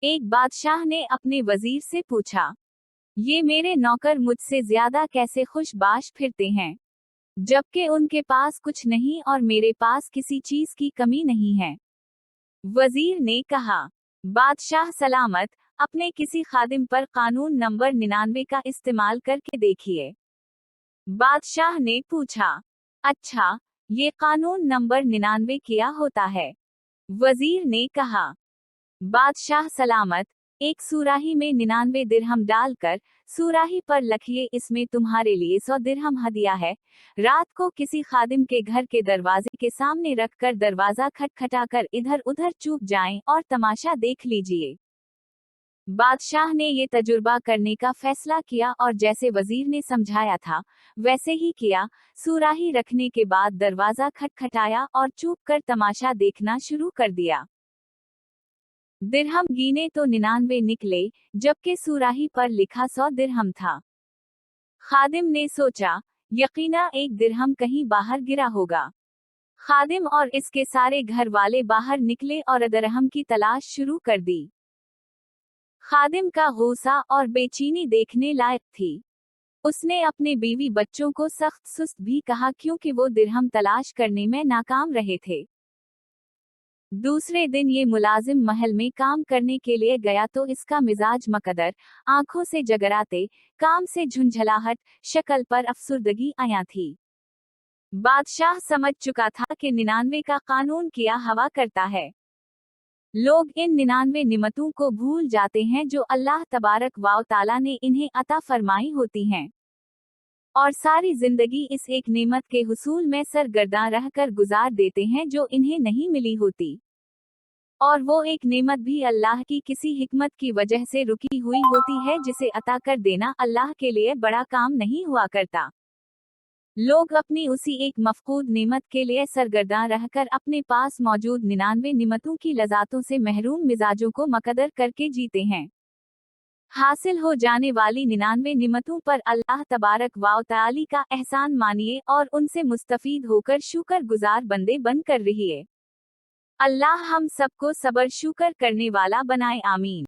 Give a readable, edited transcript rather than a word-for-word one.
एक बादशाह ने अपने वजीर से पूछा, ये मेरे नौकर मुझसे ज्यादा कैसे खुशबाश फिरते हैं, जबकि उनके पास कुछ नहीं और मेरे पास किसी चीज की कमी नहीं है। वजीर ने कहा, बादशाह सलामत, अपने किसी खादिम पर कानून नंबर 99 का इस्तेमाल करके देखिए। बादशाह ने पूछा, अच्छा, ये कानून नंबर 99 क्या होता है? वजीर ने कहा, बादशाह सलामत, एक सुराही में 99 दिरहम डालकर सुराही पर लिखिए, इसमें तुम्हारे लिए 100 दिरहम हदिया है। रात को किसी खादिम के घर के दरवाजे के सामने रखकर दरवाजा खटखटाकर इधर उधर चूक जाएं और तमाशा देख लीजिए। बादशाह ने ये तजुर्बा करने का फैसला किया और जैसे वजीर ने समझाया था वैसे ही किया। सुराही रखने के बाद दरवाजा खटखटाया और चूक कर तमाशा देखना शुरू कर दिया। दिरहम गिने तो 99 निकले, जबकि सुराही पर लिखा 100 दिरहम था। खादिम ने सोचा, यकीना एक दिरहम कहीं बाहर गिरा होगा। खादिम और इसके सारे घर वाले बाहर निकले और दिरहम की तलाश शुरू कर दी। खादिम का गुस्सा और बेचैनी देखने लायक थी। उसने अपने बीवी बच्चों को सख्त सुस्त भी कहा क्योंकि वो दिरहम तलाश करने में नाकाम रहे थे। दूसरे दिन ये मुलाजिम महल में काम करने के लिए गया तो इसका मिजाज मकदर, आंखों से जगराते, काम से झुंझलाहट, शक्ल पर अफसुर्दगी आया थी। बादशाह समझ चुका था कि 99 का कानून किया हवा करता है। लोग इन 99 निमतों को भूल जाते हैं जो अल्लाह तबारक व तआला ने इन्हें अता फरमाई होती हैं, और सारी जिंदगी इस एक नेमत के हुसूल में सरगर्दा रहकर गुजार देते हैं जो इन्हें नहीं मिली होती। और वो एक नेमत भी अल्लाह की किसी हिकमत की वजह से रुकी हुई होती है जिसे अता कर देना अल्लाह के लिए बड़ा काम नहीं हुआ करता। लोग अपनी उसी एक मफकूद नेमत के लिए सरगर्दा रहकर अपने पास मौजूद 99 निमतों की लज़ातों से महरूम मिजाजों को मकदर करके जीते हैं। हासिल हो जाने वाली 99 निमतों पर अल्लाह तबारक व तआला का एहसान मानिए और उनसे मुस्तफीद होकर शुक्र गुजार बंदे बनकर रहिए। अल्लाह हम सबको सबर शुक्र करने वाला बनाए, आमीन।